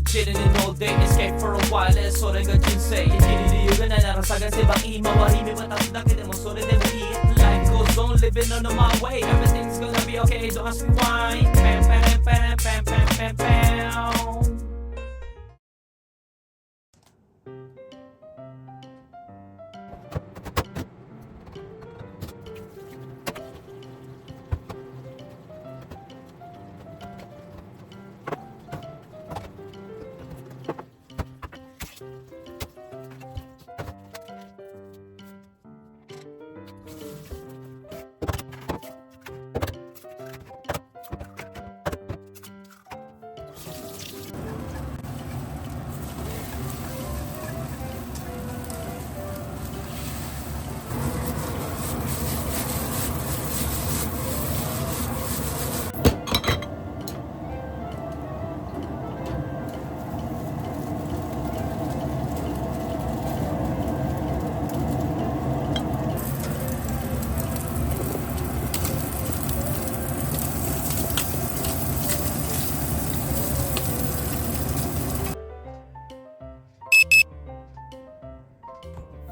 chilling in all day, escape for a while, それが人生生きる理由がないなら探せばいい周り見渡すだけでもそれでもいい Life goes on, living on my way, everything's gonna be okay, don't ask me why. Pam pam pam pam pam pam pam.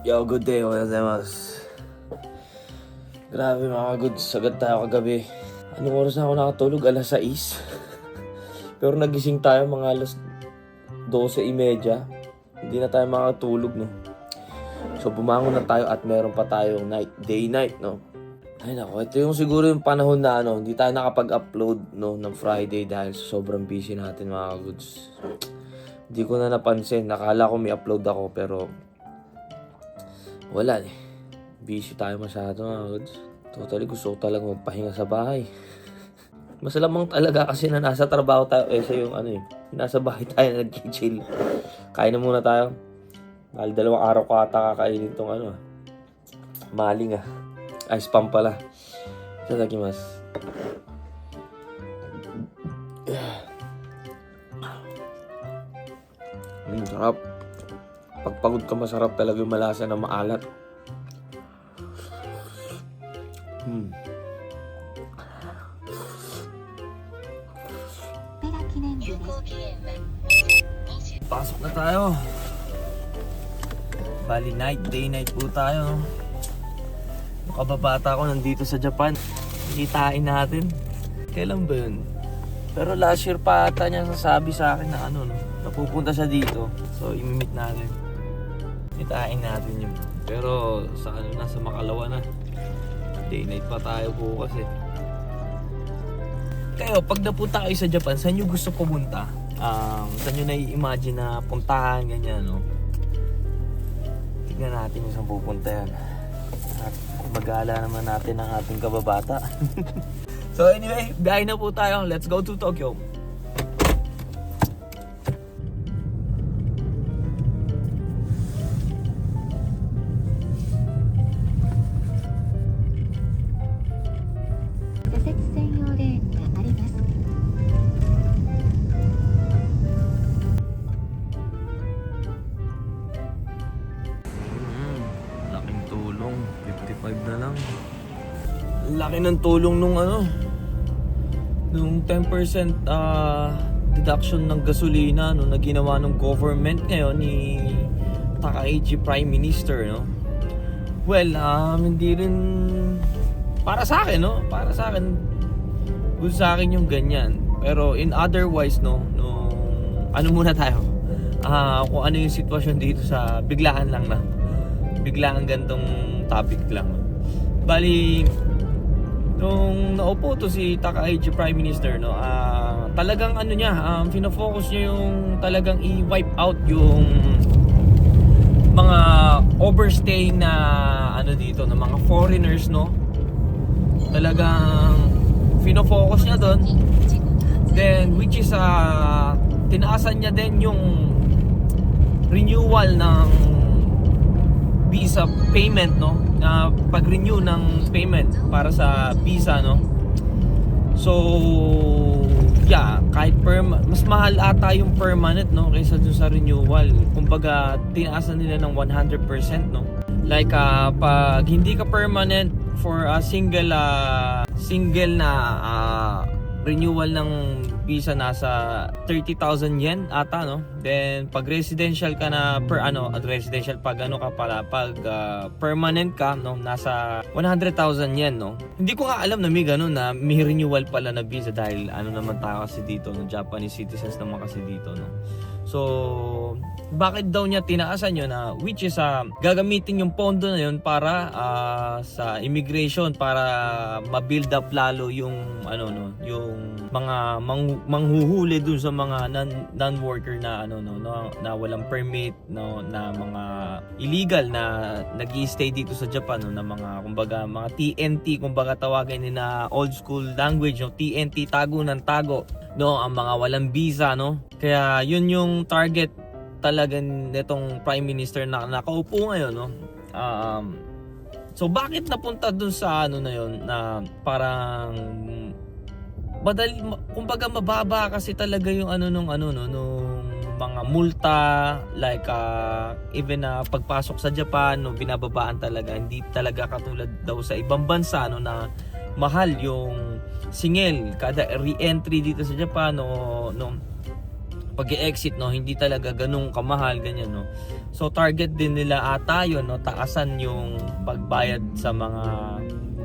Yo, good day, gozaimasu. Grabe mga goods, agad tayo kagabi. Anong oras na ako nakatulog? Alas 6. Pero nagising tayo mga alas 12:30. Hindi na tayo makatulog, no? So bumangon na tayo at meron pa tayong day-night, no? Ay nako, ito yung siguro yung panahon na hindi tayo nakapag-upload, no, ng Friday dahil sa sobrang busy natin mga goods. Hindi ko na napansin, nakala ko may upload ako pero wala eh. Busy tayo masyado mga goods. Totally gusto ko talagang magpahinga sa bahay. Mas lamang talaga kasi na nasa trabaho tayo sa yung nasa bahay tayo na nag-chill. Kain na muna tayo. Dahil 2 araw ko ata kakainin itong maling Ay, spam pala. Itadakimasu. Sarap. Pagpagod ka masarap talaga yung malasa na maalat. Pasok na tayo. Bali day-night po tayo. Yung kababata ko nandito sa Japan. Kitain natin. Kailan ba yun? Pero last year pa ata niya sasabi sa akin na napupunta siya dito. So imimit natin. Kitain natin yun. Pero sa nasa Makalawa na. Day-night pa tayo bukas eh. Kayo, pag napunta kayo sa Japan, saan nyo gusto pumunta? Saan nyo na-imagine na puntahan, ganyan, no? Tignan natin yung saan pupunta yan. At mag-aala naman natin ang ating kababata. So anyway, biyahe na po tayo. Let's go to Tokyo. Laking tulong, 55 na lang. Laki ng tulong nung nung 10% deduction ng gasolina na ginawa ng government ngayon ni Takaichi Prime Minister, no? Well, hindi rin para sa akin, no? Para sa akin, good sa akin yung ganyan. Pero in otherwise, muna tayo. Kung ano yung sitwasyon dito sa biglaan lang na. Biglaan gantong topic lang. Bali, nung naupo to si Takaichi Prime Minister, talagang pinofocus niya yung talagang i-wipe out yung mga overstay na dito ng mga foreigners, no? Talagang pinofocus niya doon. Then which is tinaasan niya din yung renewal ng visa payment, no? Pag-renew ng payment para sa visa, no? So yeah, kahit mas mahal ata yung permanent, no, kaysa dun sa renewal. Kumbaga tinaasan nila ng 100%, no? Like pag hindi ka permanent for a single na renewal ng visa nasa 30,000 yen ata, no? Then pag residential ka na residential pag permanent ka, no, nasa 100,000 yen, no? Hindi ko nga alam na may ganun, na may renewal pala na visa dahil naman tayo kasi dito, no, Japanese citizens naman kasi dito, no. So bakit daw niya tinaasan yun, which is gagamitin yung pondo na yun para sa immigration, para ma-build up lalo yung yung mga manghuhuli dun sa mga non-worker na na walang permit, no, na mga illegal na nag-i-stay dito sa Japan, no, na mga kumbaga mga TNT, kumbaga tawagin nila old school language, no, TNT, tago ng tago, no, ang mga walang visa, no. Kaya yun yung target talaga nitong Prime Minister na nakaupo ngayon, no. So bakit napunta dun sa na yun, na parang kumbaga mababa kasi talaga yung nung mga multa, like even pagpasok sa Japan, no, binababaan talaga, hindi talaga katulad daw sa ibang bansa, no, na mahal yung singil kada re-entry dito sa Japan, no, pag-i-exit, no, hindi talaga ganung kamahal, ganyan, no. So target din nila tayo, no, taasan yung pagbayad sa mga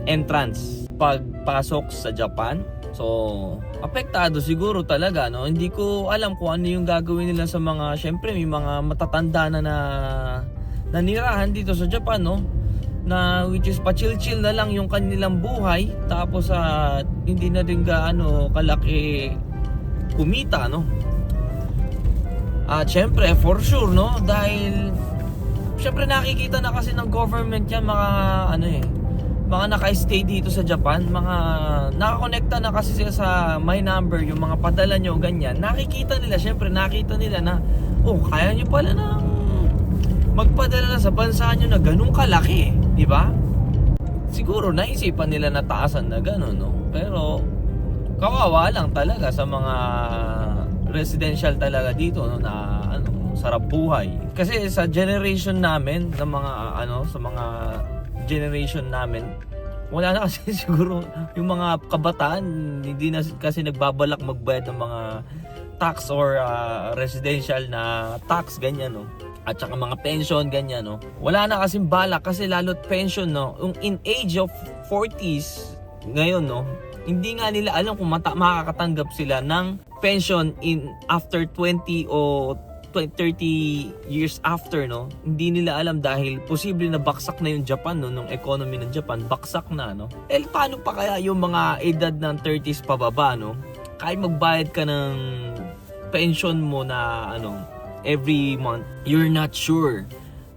entrance pagpasok sa Japan. So apektado siguro talaga, no. Hindi ko alam kung ano yung gagawin nila sa mga, syempre may mga matatanda na nanirahan dito sa Japan, no, na which is pa-chill-chill na lang yung kanilang buhay, tapos hindi na rin gaano kalaki kumita, no. At syempre, for sure, no, dahil syempre nakikita na kasi ng government yan, mga naka-stay dito sa Japan, mga nakakonekta na kasi sila sa My Number, yung mga padala nyo, ganyan. Nakikita nila, syempre nakita nila na, kaya nyo pala na magpadala na sa bansa nyo na ganun kalaki, di ba? Siguro naisipan nila na taasan na ganun, no? Pero kawawa lang talaga sa mga residential talaga dito, no, na sarap buhay. Kasi sa generation namin, sa mga generation namin, wala na kasi siguro yung mga kabataan, hindi na kasi nagbabalak magbayad ng mga tax or residential na tax, ganyan, no. At saka mga pension, ganyan, no. Wala na kasing balak kasi lalo't pension, no, yung in age of 40s ngayon, no, hindi nga nila alam kung makakatanggap sila ng pension after 20 o 30 years after, no. Hindi nila alam dahil posible na baksak na yung Japan, no, nung economy ng Japan, baksak na, no. Paano pa kaya yung mga edad ng 30s pababa, no? Kahit magbayad ka ng pension mo na every month, you're not sure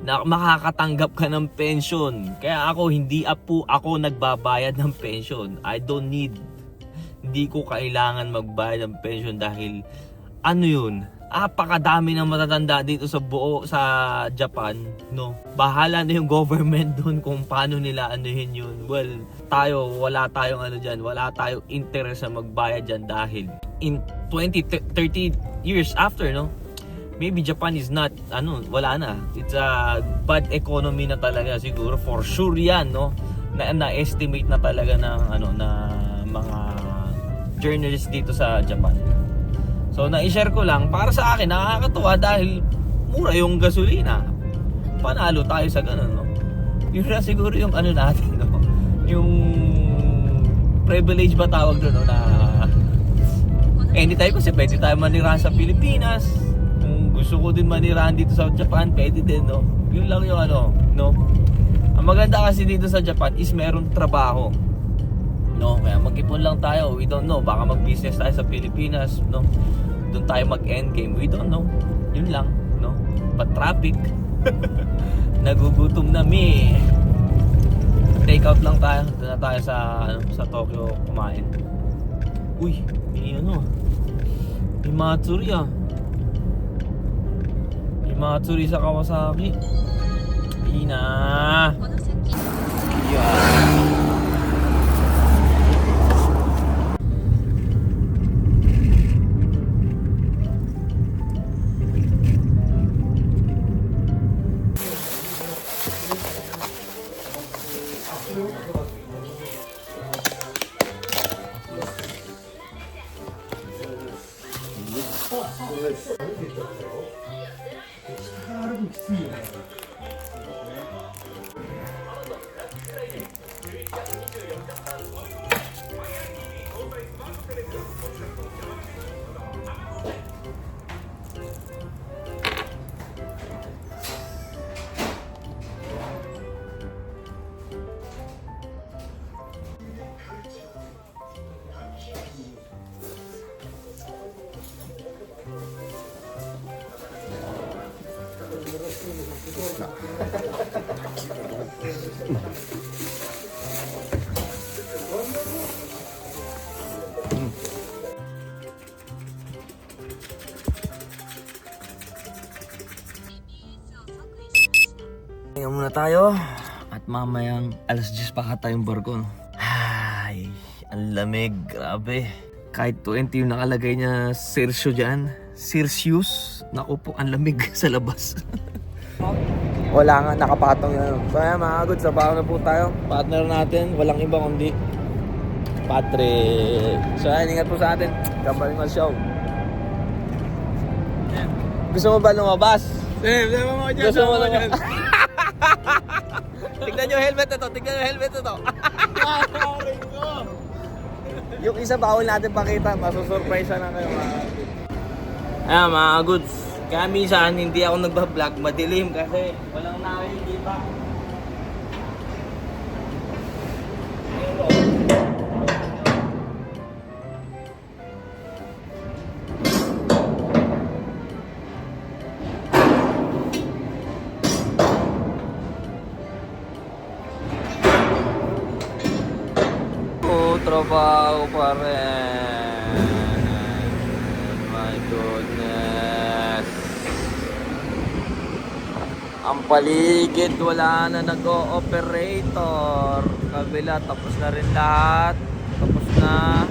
na makakatanggap ka ng pension. Kaya hindi ako nagbabayad ng pension. Hindi ko kailangan magbayad ng pension dahil yun, apakadami ng matatanda dito sa Japan, no. Bahala na yung government doon kung paano nila yun. Well, wala tayong wala tayong interest na magbayad diyan dahil in 20-30 years after, no, maybe Japan is not wala na. It's a bad economy na talaga siguro, for sure yan, no. Na-estimate na talaga ng na mga journalists dito sa Japan. So na-share ko lang para sa akin, nakakatuwa dahil mura yung gasolina. Panalo tayo sa ganun, no. Yun na siguro yung natin, no. Yung privilege ba tawag doon, no, na anytime kasi pwede tayo manirahan sa Pilipinas. Kung gusto ko din manirahan dito sa Japan, pwede din, no. Yun lang yung no. Ang maganda kasi dito sa Japan is meron trabaho, no. Kaya mag-ipon lang tayo, we don't know, baka mag-business tayo sa Pilipinas, no. Doon tayo mag-endgame, we don't know. Yun lang, no. But traffic. Nagugutom na take out lang tayo. Doon na tayo sa Tokyo kumain. Uy, may may Matsuri, may Matsuri sa Kawasaki. Ina. Yeah. Tingnan muna tayo at mamayang alas 10 pa kata yung barko, no? Ay, ang lamig, grabe. Kahit 20 yung nakalagay niya Celsius dyan. Celsius. Naku po, ang lamig sa labas. Wala nga, nakapatong yan. So ayan mga good, sabaw na po tayo. Partner natin, walang iba kundi Patrick. So ayan, ingat po sa atin. Gambaling ang show. Gusto mo ba lumabas? Gusto mo lumabas? Tignan nyo helmet na to, tignan nyo helmet na to. Yung isa bawal natin pakita, masusurprise na kayo mga good. Ayan mga goods, kaya minsan hindi ako nagbablog, madilim kasi walang nakikita. Trabaho pa rin. My goodness. Ang paligid wala na nag-o-operator. Kabila tapos na rin lahat. Tapos na.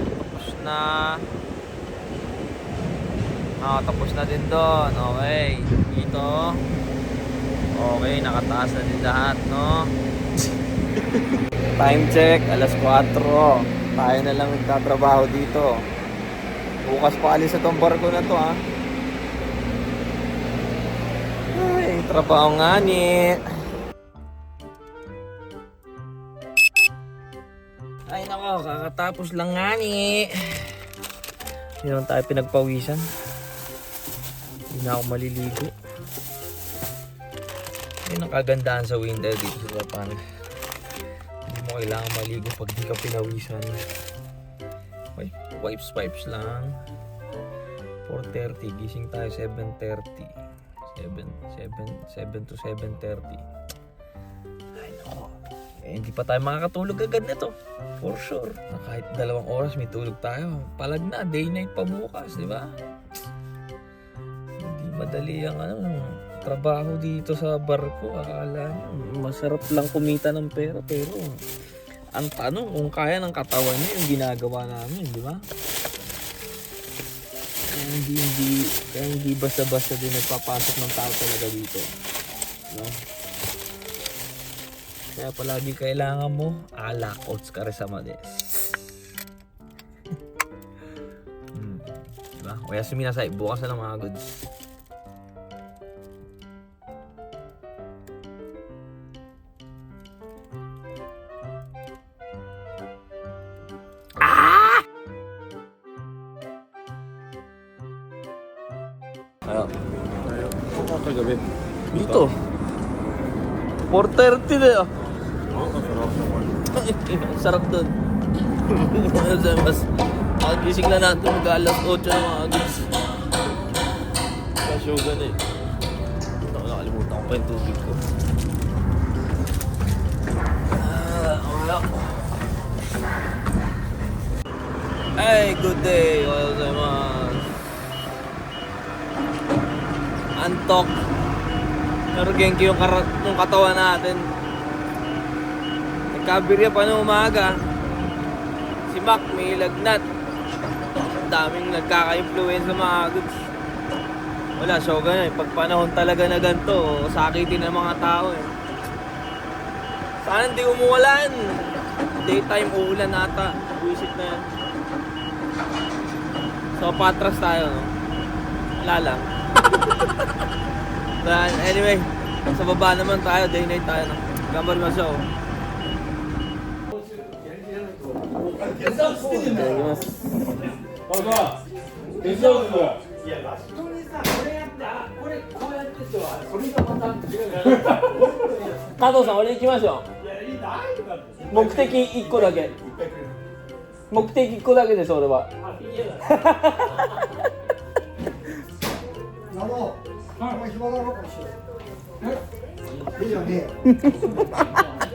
Tapos na din doon. Okay. Dito. Okay, nakataas na din lahat, no? Time check, alas 4. Tayo na lang nagtatrabaho dito. Bukas pa alis sa tong barko na to, ha. Ay, trabaho nga ni. Ay nako, kakatapos lang nga ni. Hindi naman tayo pinagpawisan. Hindi na ako maliligo. Yun ang kagandahan sa winter dito sa Japan. Kailangan maligo pag di ka pinawisan. Wipes lang. 4:30, gising tayo 7:30. 7 to 7:30. Ay nako. Hindi pa tayo makakatulog agad nito. For sure. Kahit 2 oras may tulog tayo. Palag na, day night pa bukas, di ba? Hindi madali ang trabaho dito sa barko. Akala nyo, masarap lang kumita ng pera, pero ang tanong kung kaya ng katawan niyo yung ginagawa namin, di ba? Hindi basta-basta din nagpapasok ng tao talaga dito, no? Kaya palagi kailangan mo alak oats ka rin sa mades. Diba? Kaya suminasay, bukas na ng mga goods. Kagabi. Dito. 4:30 na yun. Sarap dun. Mas gising na natin mag-alas 8 na mga agos. Kasyoga na eh. Nakalimutan ko pa yung tubig ko. Wala ko. Hey, good day. Wala tayo mga antok. Pero genki yung katawan natin. Nagkabirya pa ng umaga. Si Mac may lagnat. Daming nagkaka-influence sa mga goods. Wala, so ganyan. Pag panahon talaga na ganito, sakitin ng mga tao eh. Sana hindi umuulan. Daytime uulan ata. Buisit na yan. So patras tayo, no? Wala lang. But anyway, sa baba naman tayo, day night tayo. Gambar mo siya, oh. Kato-san, 俺行きましょう。目的1個だけ。目的1個だけです、俺は。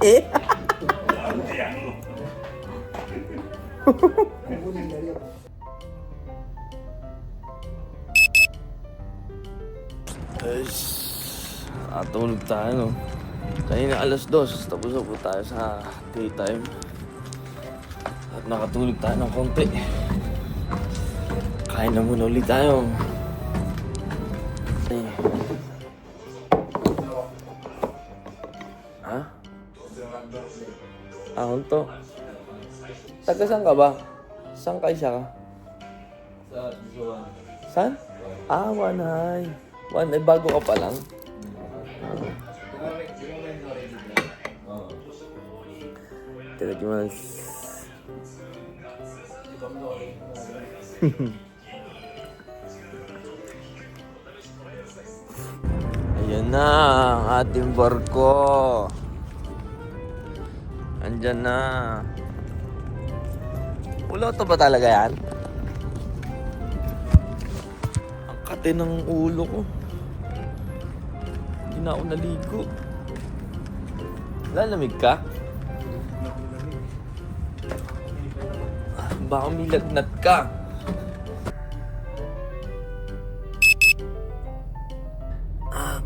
えtulog tayo, no? Kanina alas 2, tapos na po tayo sa daytime. At nakatulog tayo ng konti. Kain na muna ulit tayo. Ha? Ahon to. Taga saan ka ba? Saan ka isa ka? Sa Juan. Saan? Ah, Wanay. Wanay, bago ka pa lang. Itadakimasu. Ayan na ang ating barko. Andyan na. Uloto ba talaga yan? Ang kate ng ulo ko. Hindi na ako naligo. Lalamig ka? Baka may lagnat ka.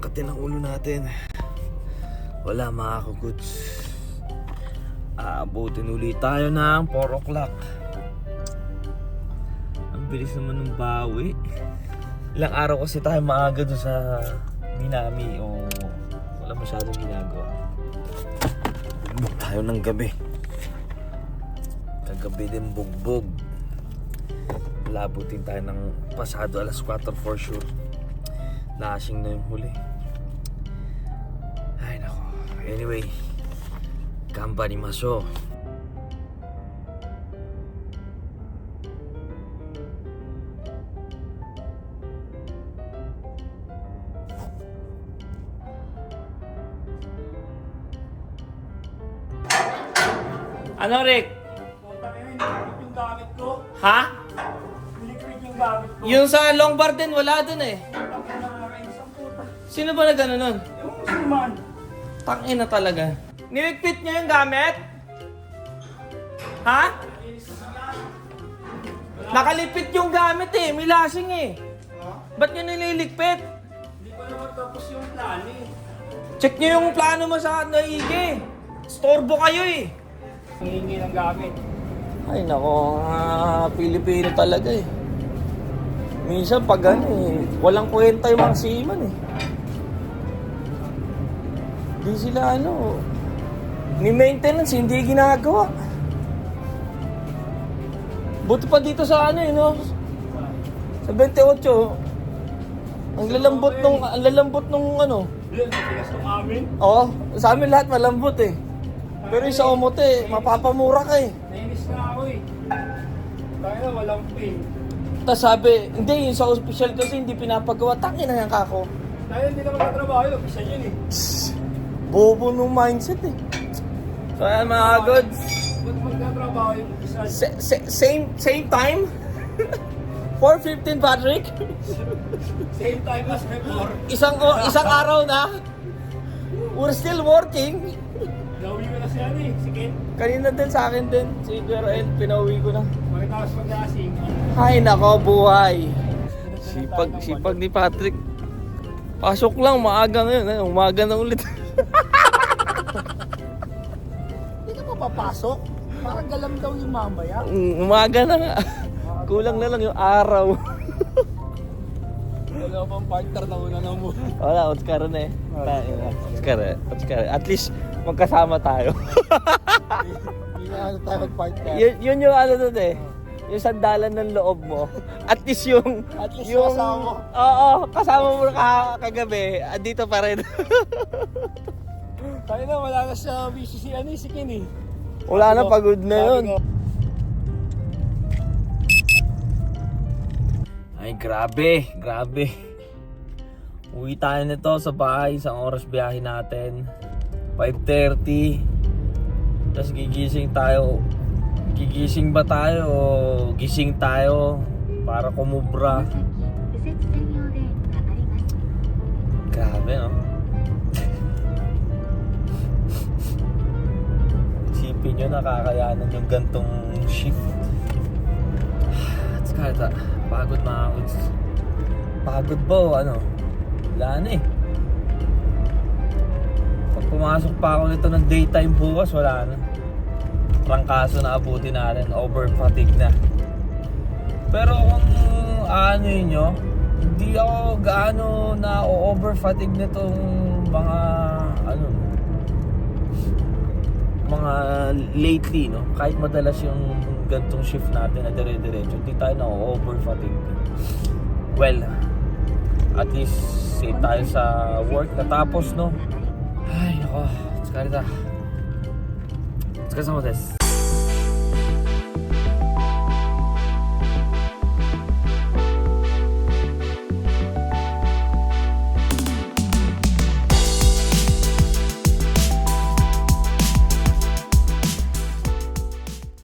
Kate ng ulo natin. Wala mga kaguts. Abutin ulit tayo ng 4 o'clock. Ang bilis naman ng bawi. Ilang araw kasi tayo maaga doon sa Minami o wala masyadong ginagawa. Bugbog tayo ng gabi. Kagabi din bugbog. Labutin tayo ng pasado alas 4 for sure. Lashing na yung huli. Ay nako. Anyway, ganbarimasho. Ano, Rick? Yung gamit ko. Ha? Liquid yung gamit ko. Yung sa long bar din, wala dun eh. Sino ba na gano'n nun? Yung musulman. Tangin na talaga. Niligpit niya yung gamit? Ha? Nakalipit yung gamit eh, may lasing eh. Ba't nyo nililigpit? Hindi pa naman tapos yung plan eh. Check nyo yung plano mo sa naigi. Storbo kayo eh. Hingi ng gamit. Ay nako, Pilipino talaga eh. Minsan pag ano eh, walang kwenta yung mga seaman eh. Di sila ano, ni maintenance hindi ginagawa. Buti pa dito sa ano eh, no? Sa 28, ang lalambot nung ano. Yan, tigas ng amin. Oo, sa amin lahat malambot eh. Pero yung sa omote, mapapamura ka eh. Nainis na ako eh. Tayo na walang pin. Tapos sabi, hindi, yung sa official kasi hindi pinapagawa. Tangin na yan kako. Tayo hindi naman katrabaho yun. Isa yun eh. Bobo nung mindset eh. So ayan mga gods. Ba't magkatrabaho yung isa? Same time? 4:15 Patrick? Same time as before. Isang araw na? We're still working. Nauwi ko na siya eh. Sige. Kanina din sa akin din. Si Pero El, pinauwi ko na. Makita ko mag-asing. Ay nako, buhay. Sipag ni Patrick. Pasok lang, maaga ngayon. Umaga na ulit. Hindi ka pa papasok? Parang galam daw yung mamaya. Umaga na nga. Kulang na lang yung araw. Wala pang partner na una na mo. Wala, Oscar na eh. Oscar. At least magkasama tayo. Hindi na ano tayo mag-partner. Yun yung ano doon eh. yung sandalan ng loob mo. At least yung... At least yung kasama mo. Oo, kasama mo kagabi. Andito pa rin. Tayo na, wala na sa BCC, si Ken eh. Wala na, pagod na yun. Ay, grabe. Uwi tayo nito sa bahay, isang oras biyahe natin. 5:30. Tapos gigising tayo. Gigising ba tayo o gising tayo para kumubra? Grabe, no? Isipin nyo, nakakayanan yung gantong shift. It's kahit pagod mga kids. Pagod ba o ano? Wala na eh. Pag pumasok pa ako nito ng daytime bukas, wala na. Trangkaso na abutin natin, over fatigue na. Pero kung ano nyo, hindi ako gaano na over fatigue nitong mga ano, mga lately, no? Kahit madalas yung gantong shift natin na dire-diretso, hindi tayo na over fatigue. Well, at least safe tayo sa work natapos, no? Ay, nako, tsaka ito. お疲れ様です。